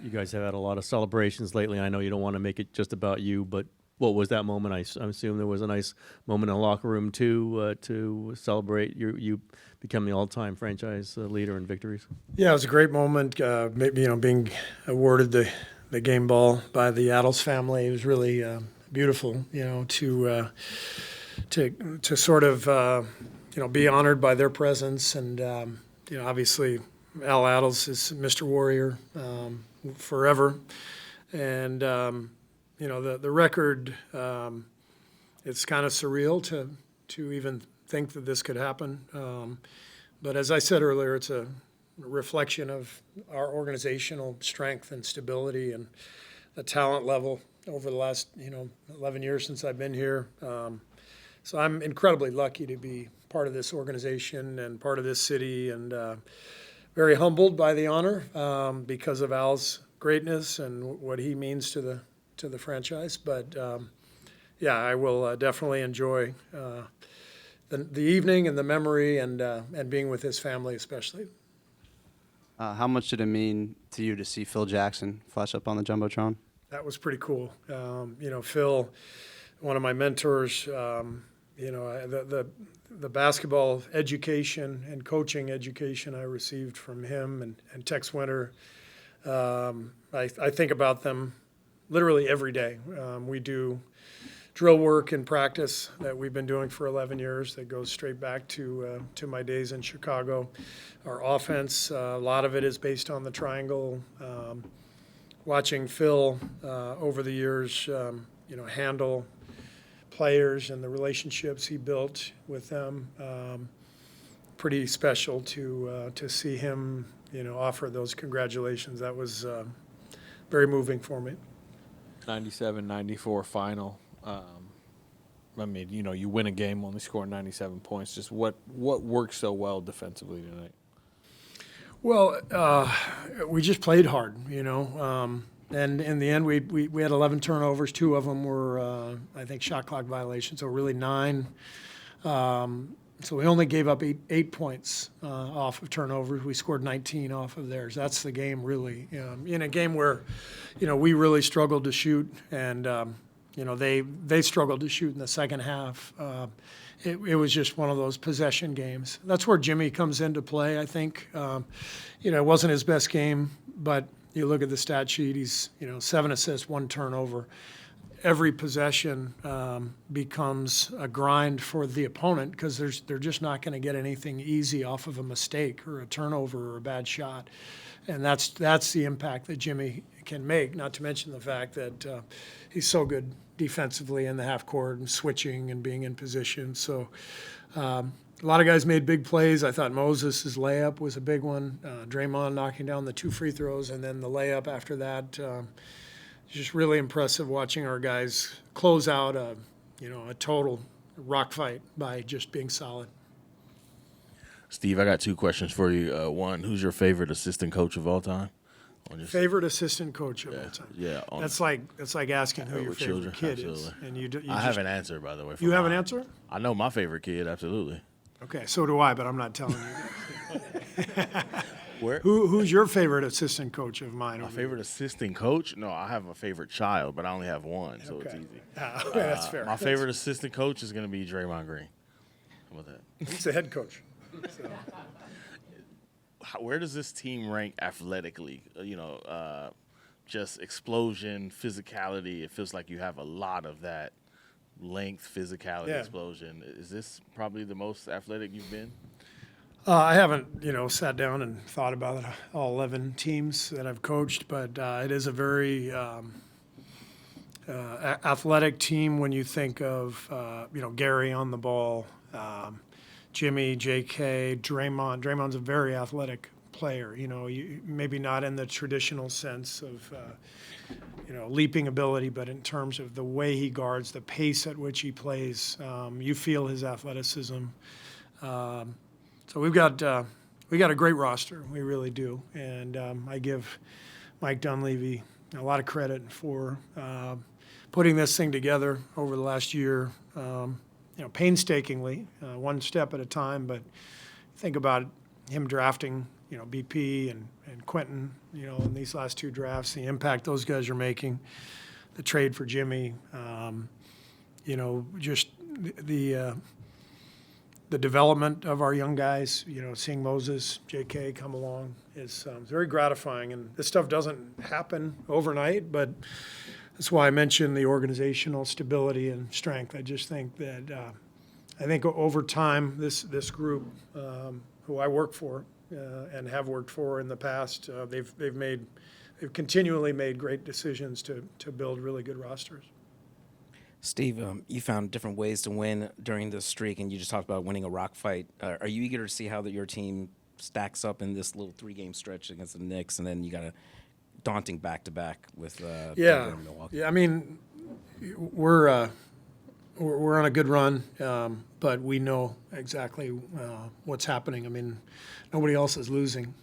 You guys have had a lot of celebrations lately. I know you don't want to make it just about you, but what was that moment? I assume there was a nice moment in the locker room too to celebrate you become the all-time franchise leader in victories. Yeah, it was a great moment. Maybe being awarded the game ball by the Attles family. It was really beautiful. To sort of be honored by their presence, and obviously Al Attles is Mr. Warrior forever, and the record. It's kind of surreal to even think that this could happen, but as I said earlier, it's a reflection of our organizational strength and stability and the talent level over the last 11 years since I've been here. So I'm incredibly lucky to be part of this organization and part of this city, and very humbled by the honor because of Al's greatness and what he means to the franchise. But yeah, I will definitely enjoy the evening and the memory and being with his family especially. How much did it mean to you to see Phil Jackson flash up on the Jumbotron? That was pretty cool. Phil, one of my mentors, the basketball education and coaching education I received from him and Tex Winter, I think about them literally every day. We do drill work and practice that we've been doing for 11 years that goes straight back to my days in Chicago. Our offense, a lot of it is based on the triangle. Watching Phil over the years, handle players and the relationships he built with them, pretty special to see him, offer those congratulations. That was very moving for me. 97-94 final. You win a game, only scoring 97 points. Just what worked so well defensively tonight? Well, we just played hard, and in the end, we had 11 turnovers. 2 of them were, I think, shot clock violations, so really 9. So we only gave up eight points off of turnovers. We scored 19 off of theirs. That's the game, really. In a game where, we really struggled to shoot, and they struggled to shoot in the second half. It was just one of those possession games. That's where Jimmy comes into play, I think. It wasn't his best game, but you look at the stat sheet, he's, 7 assists, 1 turnover. Every possession becomes a grind for the opponent because they're just not going to get anything easy off of a mistake or a turnover or a bad shot. And that's the impact that Jimmy can make, not to mention the fact that he's so good defensively in the half court and switching and being in position. So a lot of guys made big plays. I thought Moses' layup was a big one. Draymond knocking down the 2 free throws and then the layup after that. Just really impressive watching our guys close out a total rock fight by just being solid. Steve, I got 2 questions for you. One, who's your favorite assistant coach of all time? Favorite assistant coach of all time. Yeah, that's like asking who your favorite children, kid absolutely. is, and I have an answer, by the way. You have an answer? I know my favorite kid, absolutely. Okay, so do I, but I'm not telling you. Where? Who's your favorite assistant coach of mine? My favorite assistant coach? No, I have a favorite child, but I only have one, so it's easy. Okay, that's fair. My favorite assistant coach is going to be Draymond Green. How about that? He's the head coach. So. Where does this team rank athletically? Just explosion, physicality. It feels like you have a lot of that length, physicality, explosion. Is this probably the most athletic you've been? I haven't, sat down and thought about all 11 teams that I've coached, but it is a very athletic team when you think of, Gary on the ball, Jimmy, J.K., Draymond. Draymond's a very athletic player, maybe not in the traditional sense of, leaping ability, but in terms of the way he guards, the pace at which he plays, you feel his athleticism. So we got a great roster, we really do, and I give Mike Dunleavy a lot of credit for putting this thing together over the last year, painstakingly, one step at a time. But think about him drafting BP and Quentin, in these last 2 drafts, the impact those guys are making, the trade for Jimmy, just the development of our young guys, seeing Moses, JK come along is very gratifying. And this stuff doesn't happen overnight, but that's why I mentioned the organizational stability and strength. I just think that I think over time, this group, who I work for and have worked for in the past, they've continually made great decisions to build really good rosters. Steve, you found different ways to win during this streak, and you just talked about winning a rock fight. Are you eager to see how your team stacks up in this little 3-game stretch against the Knicks, and then you got a daunting back-to-back with Denver and Milwaukee? Yeah. I mean, we're on a good run, but we know exactly what's happening. I mean, nobody else is losing,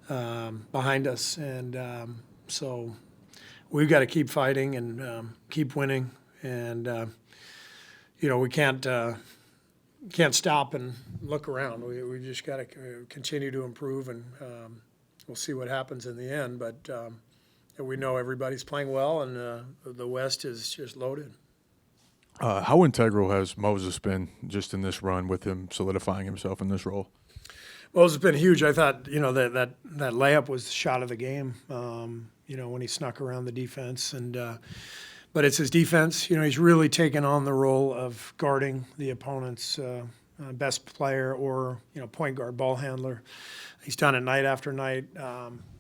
behind us, and so we've got to keep fighting and keep winning, and we can't stop and look around. We just got to continue to improve, and we'll see what happens in the end. But we know everybody's playing well, and the West is just loaded. How integral has Moses been just in this run with him solidifying himself in this role? Moses has been huge. I thought, that layup was the shot of the game, when he snuck around the defense. But it's his defense. He's really taken on the role of guarding the opponent's best player or, point guard, ball handler. He's done it night after night.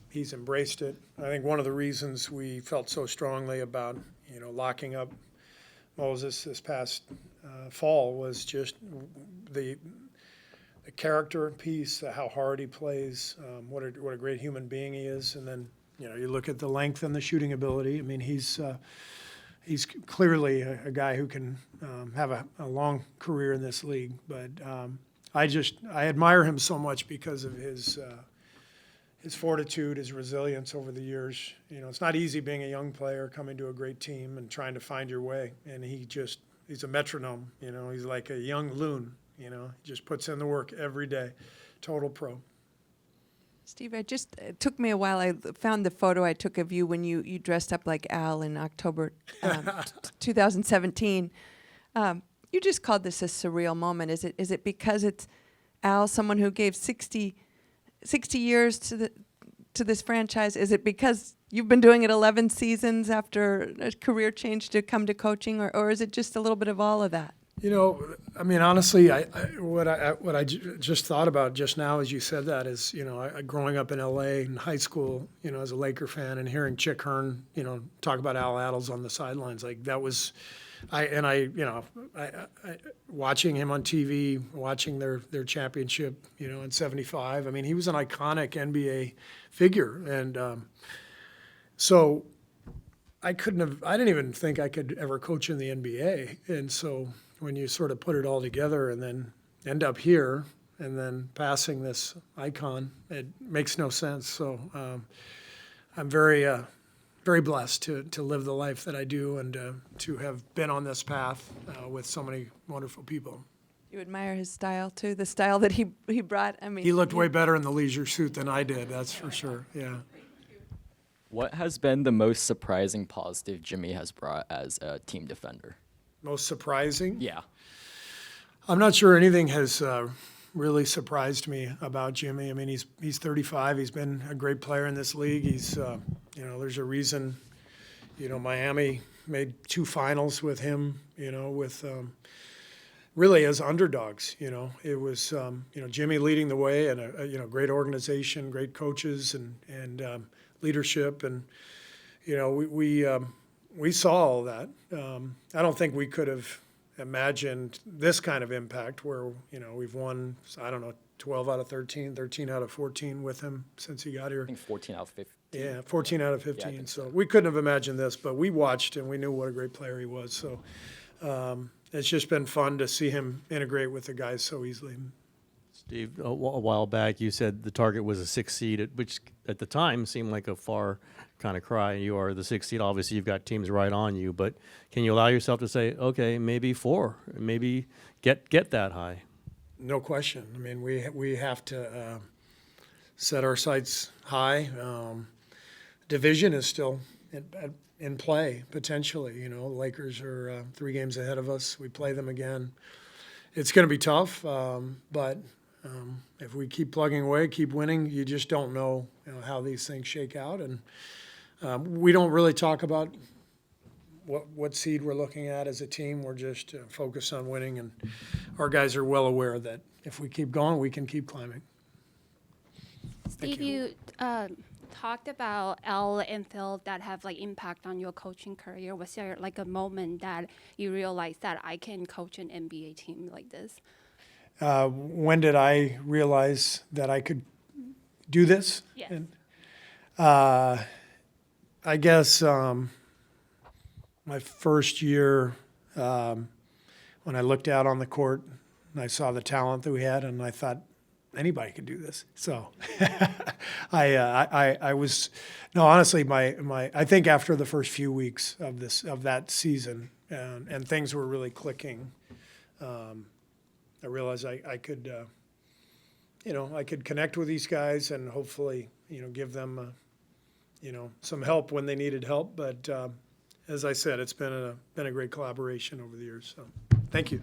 He's embraced it. I think one of the reasons we felt so strongly about, locking up Moses this past fall was just the character piece, how hard he plays, what a great human being he is, and then you look at the length and the shooting ability. I mean, he's clearly a guy who can have a long career in this league. But I admire him so much because of his fortitude, his resilience over the years. It's not easy being a young player coming to a great team and trying to find your way. And he's a metronome. He's like a young loon. He just puts in the work every day. Total pro. Steve, it took me a while. I found the photo I took of you when you dressed up like Al in October 2017. You just called this a surreal moment. Is it because it's Al, someone who gave 60 years to this franchise? Is it because you've been doing it 11 seasons after a career change to come to coaching, or is it just a little bit of all of that? I mean, honestly, what I just thought about just now as you said that is, growing up in L.A. in high school, as a Laker fan, and hearing Chick Hearn, talk about Al Attles on the sidelines, like that was, watching him on TV, watching their championship, in '75. I mean, he was an iconic NBA figure, and so I didn't even think I could ever coach in the NBA, and so when you sort of put it all together and then end up here and then passing this icon, it makes no sense. So I'm very, very blessed to live the life that I do and to have been on this path with so many wonderful people. You admire his style too, the style that he brought. I mean, He looked way better in the leisure suit than I did, that's for sure, yeah. What has been the most surprising positive Jimmy has brought as a team defender? Most surprising? Yeah. I'm not sure anything has really surprised me about Jimmy. I mean, he's 35. He's been a great player in this league. He's, there's a reason, Miami made 2 finals with him, with really as underdogs. It was, Jimmy leading the way and a great organization, great coaches and leadership. And, we saw all that. I don't think we could have imagined this kind of impact where, we've won, 12 out of 13 out of 14 with him since he got here. I think 14 out of 15. Yeah, 14 out of 15. Yeah, so we couldn't have imagined this, but we watched and we knew what a great player he was. So it's just been fun to see him integrate with the guys so easily. Steve, a while back you said the target was a 6 seed, which at the time seemed like a far kind of cry. You are the 6 seed. Obviously, you've got teams right on you, but can you allow yourself to say, okay, maybe 4, maybe get that high? No question. I mean, we have to set our sights high. Division is still in play potentially. You know, Lakers are 3 games ahead of us. We play them again. It's going to be tough, but if we keep plugging away, keep winning, you just don't know, how these things shake out. And we don't really talk about what seed we're looking at as a team. We're just focused on winning, and our guys are well aware that if we keep going, we can keep climbing. Steve, you talked about Al and Phil that have like impact on your coaching career. Was there like a moment that you realized that I can coach an NBA team like this? When did I realize that I could do this? Yes. And, I guess my first year, when I looked out on the court and I saw the talent that we had, and I thought anybody could do this. So I was honestly I think after the first few weeks of that season and things were really clicking. I realized I could, I could connect with these guys and hopefully, give them, some help when they needed help. But as I said, it's been a great collaboration over the years. So, thank you.